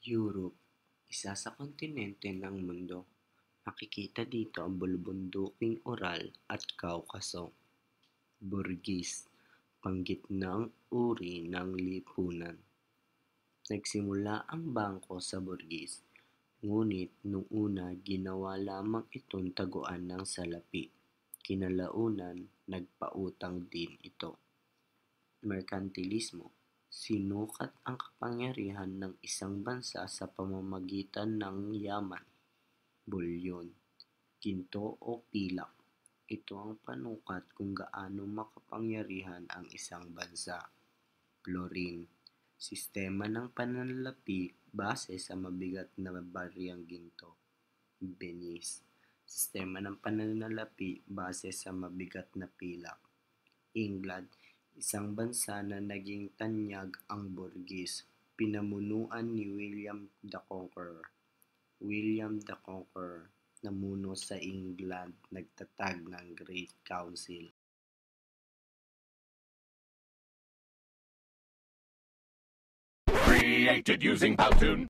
Europe, isa sa kontinente ng mundo. Makikita dito ang bulubunduking Ural at Kaukaso. Burgis, panggitnang uri ng lipunan. Nagsimula ang bangko sa Burgis, ngunit nung una ginawa lamang itong taguan ng salapi. Kinalaunan, nagpautang din ito. Merkantilismo, sinukat ang kapangyarihan ng isang bansa sa pamamagitan ng yaman, bulyon, ginto o pilak. Ito ang panukat kung gaano makapangyarihan ang isang bansa. Florin, sistema ng pananalapi base sa mabigat na baryang ginto. Venice, sistema ng pananalapi base sa mabigat na pilak. England, isang bansa na naging tanyag ang Burgis, pinamunuan ni William the Conqueror. William the Conqueror, namuno sa England, nagtatag ng Great Council. Created using Powtoon.